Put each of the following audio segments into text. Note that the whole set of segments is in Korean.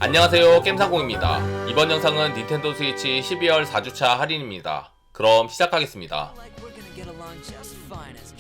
안녕하세요, 겜상공입니다. 이번 영상은 닌텐도 스위치 12월 4주차 할인입니다. 그럼 시작하겠습니다.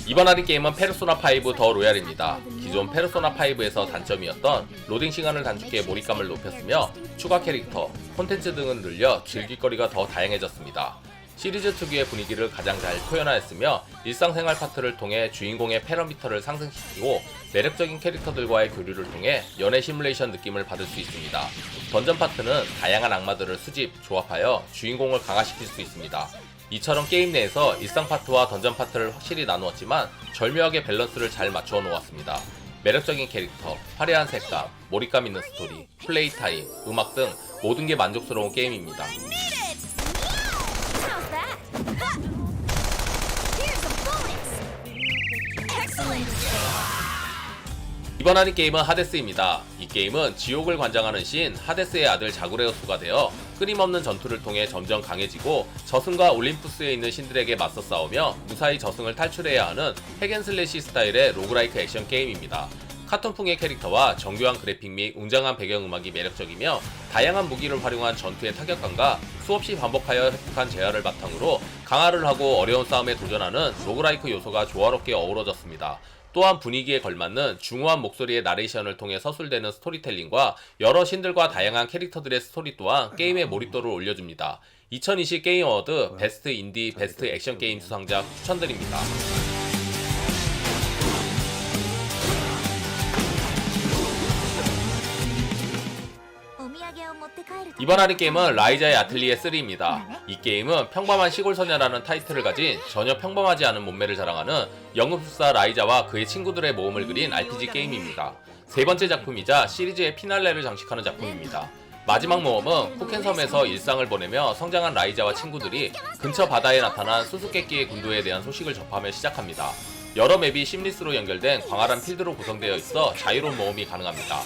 이번 할인 게임은 페르소나5 더 로얄입니다. 기존 페르소나5에서 단점이었던 로딩 시간을 단축해 몰입감을 높였으며 추가 캐릭터, 콘텐츠 등을 늘려 즐길거리가 더 다양해졌습니다. 시리즈 특유의 분위기를 가장 잘 표현하였으며 일상생활 파트를 통해 주인공의 패러미터를 상승시키고 매력적인 캐릭터들과의 교류를 통해 연애 시뮬레이션 느낌을 받을 수 있습니다. 던전 파트는 다양한 악마들을 수집, 조합하여 주인공을 강화시킬 수 있습니다. 이처럼 게임 내에서 일상 파트와 던전 파트를 확실히 나누었지만 절묘하게 밸런스를 잘 맞추어 놓았습니다. 매력적인 캐릭터, 화려한 색감, 몰입감 있는 스토리, 플레이 타임, 음악 등 모든 게 만족스러운 게임입니다. 이번 할인 게임은 하데스입니다. 이 게임은 지옥을 관장하는 신 하데스의 아들 자구레우스가 되어 끊임없는 전투를 통해 점점 강해지고 저승과 올림푸스에 있는 신들에게 맞서 싸우며 무사히 저승을 탈출해야 하는 핵앤슬래시 스타일의 로그라이크 액션 게임입니다. 카툰풍의 캐릭터와 정교한 그래픽 및 웅장한 배경음악이 매력적이며 다양한 무기를 활용한 전투의 타격감과 수없이 반복하여 획득한 재화를 바탕으로 강화를 하고 어려운 싸움에 도전하는 로그라이크 요소가 조화롭게 어우러졌습니다. 또한 분위기에 걸맞는 중후한 목소리의 나레이션을 통해 서술되는 스토리텔링과 여러 신들과 다양한 캐릭터들의 스토리 또한 게임의 몰입도를 올려줍니다. 2020 게임 어워드 베스트 인디 베스트 액션 게임 수상작 추천드립니다. 이번 할인 게임은 라이자의 아틀리에 3입니다. 이 게임은 평범한 시골 소녀라는 타이틀을 가진 전혀 평범하지 않은 몸매를 자랑하는 연금술사 라이자와 그의 친구들의 모험을 그린 RPG 게임입니다. 세 번째 작품이자 시리즈의 피날레를 장식하는 작품입니다. 마지막 모험은 쿠켄섬에서 일상을 보내며 성장한 라이자와 친구들이 근처 바다에 나타난 수수께끼의 군도에 대한 소식을 접하며 시작합니다. 여러 맵이 심리스로 연결된 광활한 필드로 구성되어 있어 자유로운 모험이 가능합니다.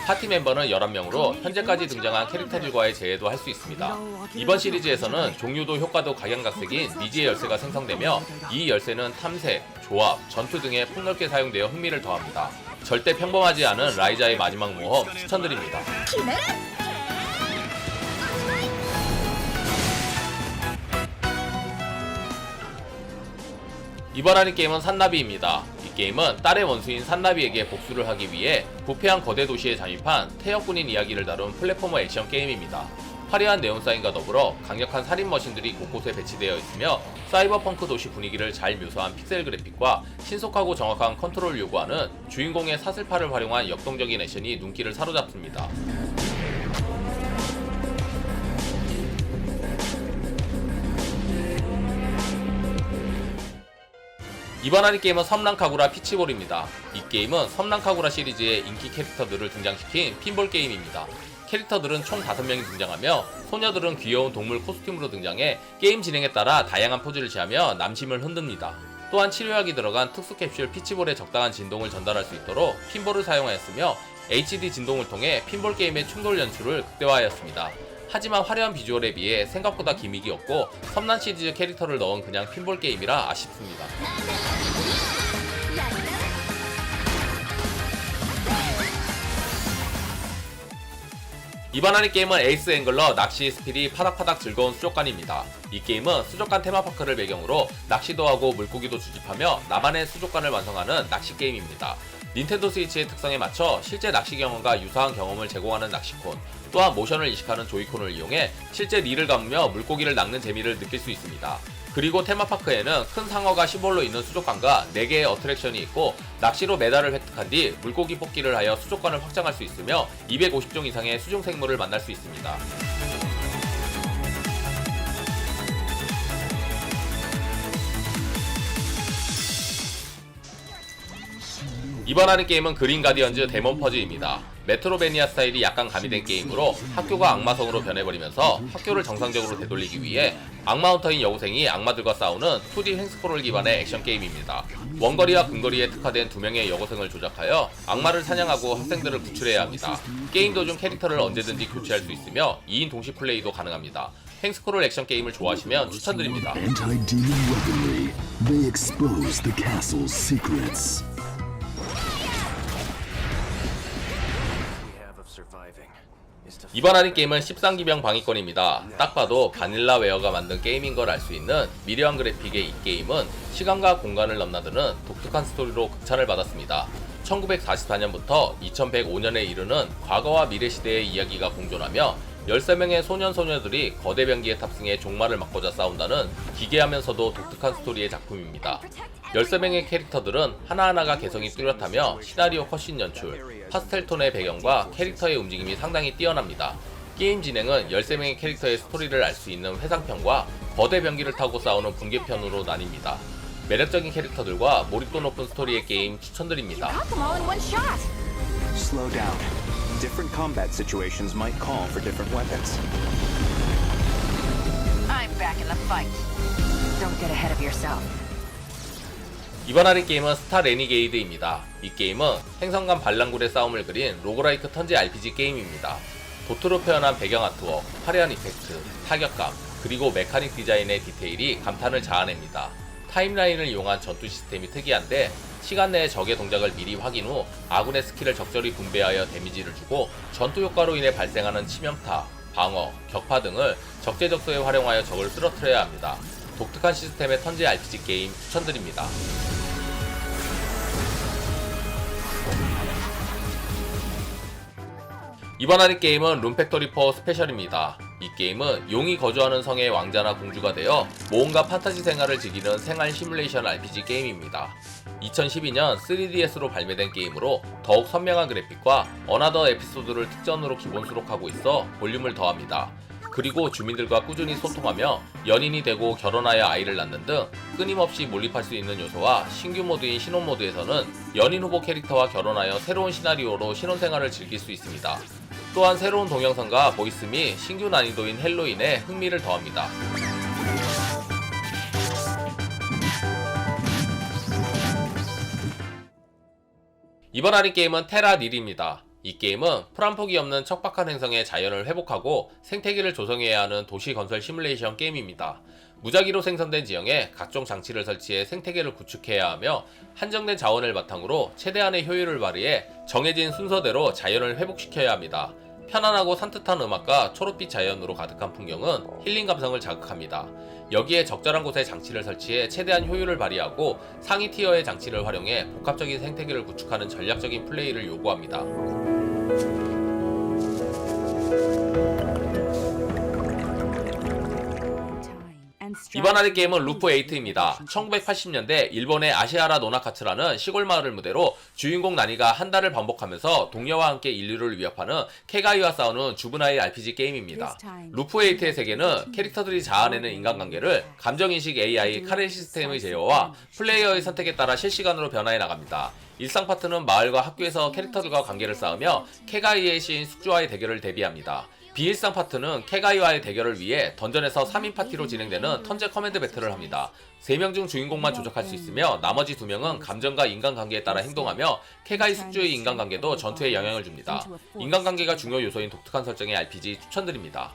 파티 멤버는 11명으로 현재까지 등장한 캐릭터들과의 재해도 할 수 있습니다. 이번 시리즈에서는 종류도 효과도 각양각색인 미지의 열쇠가 생성되며 이 열쇠는 탐색, 조합, 전투 등에 폭넓게 사용되어 흥미를 더합니다. 절대 평범하지 않은 라이자의 마지막 모험 추천드립니다. 이번 할인 게임은 산나비입니다. 이 게임은 딸의 원수인 산나비에게 복수를 하기 위해 부패한 거대 도시에 잠입한 태역군인 이야기를 다룬 플랫포머 액션 게임입니다. 화려한 네온사인과 더불어 강력한 살인 머신들이 곳곳에 배치되어 있으며 사이버펑크 도시 분위기를 잘 묘사한 픽셀 그래픽과 신속하고 정확한 컨트롤을 요구하는 주인공의 사슬팔을 활용한 역동적인 액션이 눈길을 사로잡습니다. 이번 할인 게임은 섬랑카구라 피치볼입니다. 이 게임은 섬랑카구라 시리즈의 인기 캐릭터들을 등장시킨 핀볼 게임입니다. 캐릭터들은 총 5명이 등장하며 소녀들은 귀여운 동물 코스튬으로 등장해 게임 진행에 따라 다양한 포즈를 취하며 남심을 흔듭니다. 또한 치료약이 들어간 특수 캡슐 피치볼에 적당한 진동을 전달할 수 있도록 핀볼을 사용하였으며 HD 진동을 통해 핀볼 게임의 충돌 연출을 극대화하였습니다. 하지만 화려한 비주얼에 비해 생각보다 기믹이 없고 섬난 시리즈 캐릭터를 넣은 그냥 핀볼 게임이라 아쉽습니다. 이번 할인 게임은 에이스 앵글러 낚시 스피릿 파닥파닥 즐거운 수족관입니다. 이 게임은 수족관 테마파크를 배경으로 낚시도 하고 물고기도 수집하며 나만의 수족관을 완성하는 낚시 게임입니다. 닌텐도 스위치의 특성에 맞춰 실제 낚시 경험과 유사한 경험을 제공하는 낚시콘, 또한 모션을 인식하는 조이콘을 이용해 실제 릴을 감으며 물고기를 낚는 재미를 느낄 수 있습니다. 그리고 테마파크에는 큰 상어가 시볼로 있는 수족관과 4개의 어트랙션이 있고 낚시로 메달을 획득한 뒤 물고기 뽑기를 하여 수족관을 확장할 수 있으며 250종 이상의 수중생물을 만날 수 있습니다. 이번 할인 게임은 그린 가디언즈 데몬 퍼즈입니다. 메트로베니아 스타일이 약간 가미된 게임으로 학교가 악마성으로 변해버리면서 학교를 정상적으로 되돌리기 위해 악마 헌터인 여고생이 악마들과 싸우는 2D 횡스크롤 기반의 액션 게임입니다. 원거리와 근거리에 특화된 2명의 여고생을 조작하여 악마를 사냥하고 학생들을 구출해야 합니다. 게임 도중 캐릭터를 언제든지 교체할 수 있으며 2인 동시 플레이도 가능합니다. 횡스크롤 액션 게임을 좋아하시면 추천드립니다. 이번 할인 게임은 13기병 방위권입니다. 딱 봐도 바닐라웨어가 만든 게임인 걸 알 수 있는 미려한 그래픽의 이 게임은 시간과 공간을 넘나드는 독특한 스토리로 극찬을 받았습니다. 1944년부터 2105년에 이르는 과거와 미래 시대의 이야기가 공존하며 13명의 소년소녀들이 거대 병기에 탑승해 종말을 막고자 싸운다는 기괴하면서도 독특한 스토리의 작품입니다. 13명의 캐릭터들은 하나하나가 개성이 뚜렷하며 시나리오 컷신 연출, 파스텔톤의 배경과 캐릭터의 움직임이 상당히 뛰어납니다. 게임 진행은 13명의 캐릭터의 스토리를 알 수 있는 회상편과 거대 병기를 타고 싸우는 분계편으로 나뉩니다. 매력적인 캐릭터들과 몰입도 높은 스토리의 게임 추천드립니다. Slow down. Different combat situations might call for different weapons. I'm back in the fight. Don't get ahead of yourself. 이번 할인 게임은 스타 레니게이드입니다. 이 게임은 행성 간 반란굴의 싸움을 그린 로그라이크 턴제 RPG 게임입니다. 도트로 표현한 배경 아트웍, 화려한 이펙트, 타격감, 그리고 메카닉 디자인의 디테일이 감탄을 자아냅니다. 타임라인을 이용한 전투 시스템이 특이한데 시간 내에 적의 동작을 미리 확인 후 아군의 스킬을 적절히 분배하여 데미지를 주고 전투 효과로 인해 발생하는 치명타, 방어, 격파 등을 적재적소에 활용하여 적을 쓰러뜨려야 합니다. 독특한 시스템의 턴제 RPG 게임 추천드립니다. 이번 할인 게임은 룸팩토리4 스페셜입니다. 이 게임은 용이 거주하는 성의 왕자나 공주가 되어 모험과 판타지 생활을 즐기는 생활 시뮬레이션 RPG 게임입니다. 2012년 3DS로 발매된 게임으로 더욱 선명한 그래픽과 어나더 에피소드를 특전으로 기본 수록하고 있어 볼륨을 더합니다. 그리고 주민들과 꾸준히 소통하며 연인이 되고 결혼하여 아이를 낳는 등 끊임없이 몰입할 수 있는 요소와 신규 모드인 신혼 모드에서는 연인 후보 캐릭터와 결혼하여 새로운 시나리오로 신혼생활을 즐길 수 있습니다. 또한 새로운 동영상과 보이스 및 신규 난이도인 헬로윈에 흥미를 더합니다. 이번 할인 게임은 테라닐입니다. 이 게임은 풀한폭이 없는 척박한 행성의 자연을 회복하고 생태계를 조성해야 하는 도시 건설 시뮬레이션 게임입니다. 무작위로 생성된 지형에 각종 장치를 설치해 생태계를 구축해야 하며 한정된 자원을 바탕으로 최대한의 효율을 발휘해 정해진 순서대로 자연을 회복시켜야 합니다. 편안하고 산뜻한 음악과 초록빛 자연으로 가득한 풍경은 힐링 감성을 자극합니다. 여기에 적절한 곳에 장치를 설치해 최대한 효율을 발휘하고 상위 티어의 장치를 활용해 복합적인 생태계를 구축하는 전략적인 플레이를 요구합니다. 이번 할인 게임은 루프8입니다. 1980년대 일본의 아시하라 노나카츠라는 시골 마을을 무대로 주인공 나니가 한 달을 반복하면서 동료와 함께 인류를 위협하는 케가이와 싸우는 주브나일 RPG 게임입니다. 루프8의 세계는 캐릭터들이 자아내는 인간관계를 감정인식 AI 카렌 시스템의 제어와 플레이어의 선택에 따라 실시간으로 변화해 나갑니다. 일상 파트는 마을과 학교에서 캐릭터들과 관계를 쌓으며 케가이의 시인 숙주와의 대결을 대비합니다. 비일상 파트는 케가이와의 대결을 위해 던전에서 3인 파티로 진행되는 턴제 커맨드 배틀을 합니다. 3명 중 주인공만 조작할 수 있으며 나머지 2명은 감정과 인간관계에 따라 행동하며 케가이 숙주의 인간관계도 전투에 영향을 줍니다. 인간관계가 중요 요소인 독특한 설정의 RPG 추천드립니다.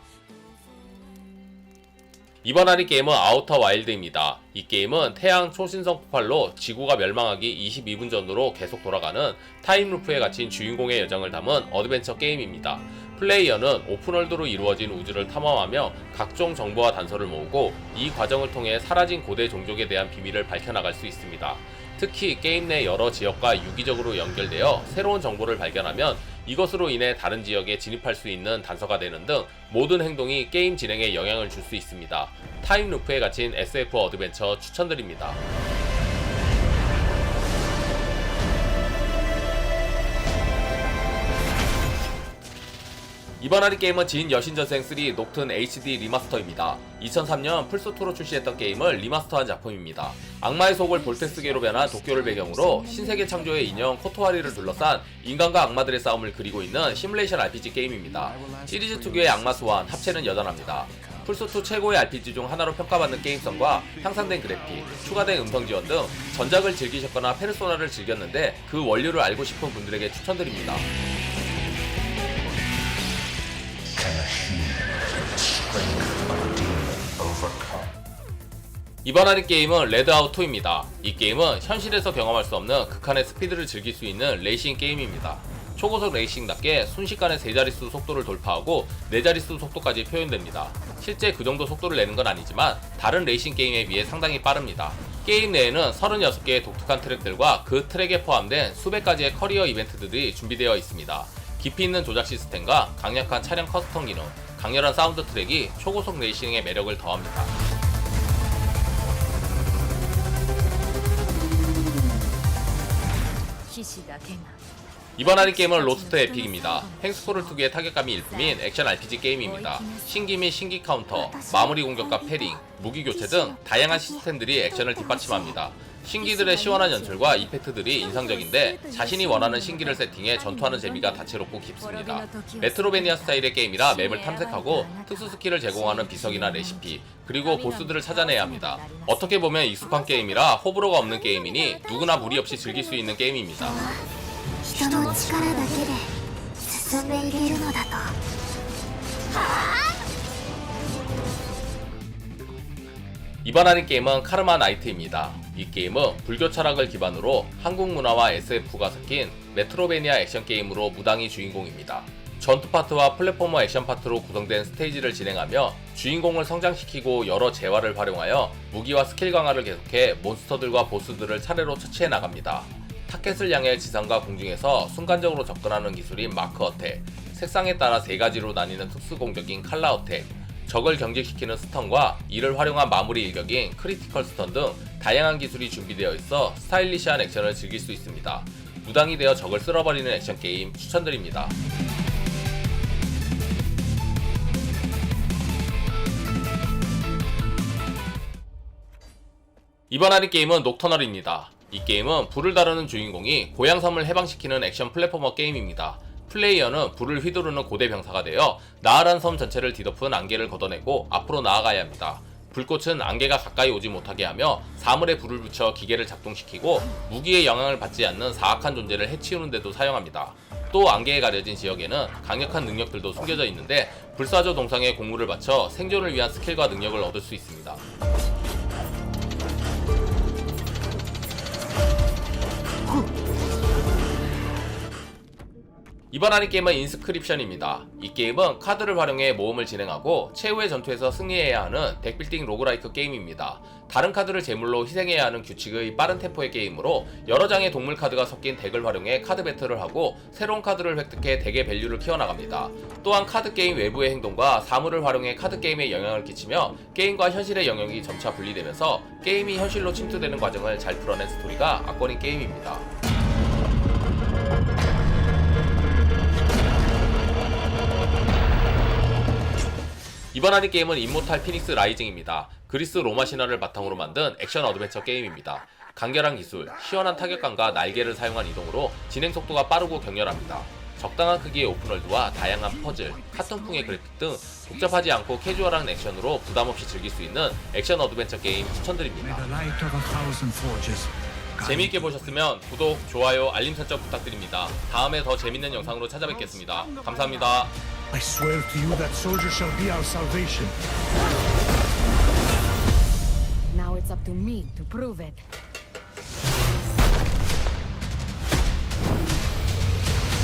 이번 할인 게임은 아우터 와일드입니다. 이 게임은 태양 초신성 폭발로 지구가 멸망하기 22분 전으로 계속 돌아가는 타임루프에 갇힌 주인공의 여정을 담은 어드벤처 게임입니다. 플레이어는 오픈월드로 이루어진 우주를 탐험하며 각종 정보와 단서를 모으고 이 과정을 통해 사라진 고대 종족에 대한 비밀을 밝혀나갈 수 있습니다. 특히 게임 내 여러 지역과 유기적으로 연결되어 새로운 정보를 발견하면 이것으로 인해 다른 지역에 진입할 수 있는 단서가 되는 등 모든 행동이 게임 진행에 영향을 줄 수 있습니다. 타임루프에 갇힌 SF 어드벤처 추천드립니다. 이번 할인 게임은 진 여신전생 3 녹튼 HD 리마스터입니다. 2003년 플스2로 출시했던 게임을 리마스터한 작품입니다. 악마의 속을 볼테스계로 변한 도쿄를 배경으로 신세계 창조의 인형 코토하리를 둘러싼 인간과 악마들의 싸움을 그리고 있는 시뮬레이션 RPG 게임입니다. 시리즈 특유의 악마 소환, 합체는 여전합니다. 플스2 최고의 RPG 중 하나로 평가받는 게임성과 향상된 그래픽, 추가된 음성 지원 등 전작을 즐기셨거나 페르소나를 즐겼는데 그 원료를 알고 싶은 분들에게 추천드립니다. 이번 할인 게임은 레드아웃2입니다. 이 게임은 현실에서 경험할 수 없는 극한의 스피드를 즐길 수 있는 레이싱 게임입니다. 초고속 레이싱답게 순식간에 3자릿수 속도를 돌파하고 4자릿수 속도까지 표현됩니다. 실제 그 정도 속도를 내는 건 아니지만 다른 레이싱 게임에 비해 상당히 빠릅니다. 게임 내에는 36개의 독특한 트랙들과 그 트랙에 포함된 수백 가지의 커리어 이벤트들이 준비되어 있습니다. 깊이 있는 조작 시스템과 강력한 차량 커스텀 기능, 강렬한 사운드 트랙이 초고속 레이싱의 매력을 더합니다. 이번 할인 게임은 로스트 에픽입니다. 횡스크롤 특유의 타격감이 일품인 액션 RPG 게임입니다. 신기 및 신기 카운터, 마무리 공격과 패링, 무기 교체 등 다양한 시스템들이 액션을 뒷받침합니다. 신기들의 시원한 연출과 이펙트들이 인상적인데 자신이 원하는 신기를 세팅해 전투하는 재미가 다채롭고 깊습니다. 메트로베니아 스타일의 게임이라 맵을 탐색하고 특수 스킬을 제공하는 비석이나 레시피, 그리고 보스들을 찾아내야 합니다. 어떻게 보면 익숙한 게임이라 호불호가 없는 게임이니 누구나 무리 없이 즐길 수 있는 게임입니다. 人の力だけで進んでいけるのだと。 이번 할인 게임은 카르마 나이트입니다. 이 게임은 불교 철학을 기반으로 한국 문화와 SF가 섞인 메트로베니아 액션 게임으로 무당이 주인공입니다. 전투 파트와 플랫포머 액션 파트로 구성된 스테이지를 진행하며 주인공을 성장시키고 여러 재화를 활용하여 무기와 스킬 강화를 계속해 몬스터들과 보스들을 차례로 처치해 나갑니다. 타켓을 향해 지상과 공중에서 순간적으로 접근하는 기술인 마크 어택, 색상에 따라 3가지로 나뉘는 특수 공격인 칼라 어택, 적을 경직시키는 스턴과 이를 활용한 마무리 일격인 크리티컬 스턴 등 다양한 기술이 준비되어 있어 스타일리시한 액션을 즐길 수 있습니다. 무당이 되어 적을 쓸어버리는 액션 게임 추천드립니다. 이번 할인 게임은 녹터널입니다. 이 게임은 불을 다루는 주인공이 고향섬을 해방시키는 액션 플랫포머 게임입니다. 플레이어는 불을 휘두르는 고대 병사가 되어 나활한 섬 전체를 뒤덮은 안개를 걷어내고 앞으로 나아가야 합니다. 불꽃은 안개가 가까이 오지 못하게 하며 사물에 불을 붙여 기계를 작동시키고 무기의 영향을 받지 않는 사악한 존재를 해치우는 데도 사용합니다. 또 안개에 가려진 지역에는 강력한 능력들도 숨겨져 있는데 불사조 동상에 공물을 바쳐 생존을 위한 스킬과 능력을 얻을 수 있습니다. 이번 할인 게임은 인스크립션입니다. 이 게임은 카드를 활용해 모험을 진행하고 최후의 전투에서 승리해야 하는 덱빌딩 로그라이크 게임입니다. 다른 카드를 제물로 희생해야 하는 규칙의 빠른 템포의 게임으로 여러 장의 동물 카드가 섞인 덱을 활용해 카드 배틀을 하고 새로운 카드를 획득해 덱의 밸류를 키워나갑니다. 또한 카드 게임 외부의 행동과 사물을 활용해 카드 게임에 영향을 끼치며 게임과 현실의 영역이 점차 분리되면서 게임이 현실로 침투되는 과정을 잘 풀어낸 스토리가 압권인 게임입니다. 이번 할인 게임은 임모탈 피닉스 라이징입니다. 그리스 로마 신화를 바탕으로 만든 액션 어드벤처 게임입니다. 간결한 기술, 시원한 타격감과 날개를 사용한 이동으로 진행 속도가 빠르고 격렬합니다. 적당한 크기의 오픈월드와 다양한 퍼즐, 카툰풍의 그래픽 등 복잡하지 않고 캐주얼한 액션으로 부담없이 즐길 수 있는 액션 어드벤처 게임 추천드립니다. 재미있게 보셨으면 구독, 좋아요, 알림 설정 부탁드립니다. 다음에 더 재밌는 영상으로 찾아뵙겠습니다. 감사합니다. I swear to you that soldier shall be our salvation. Now it's up to me to prove it.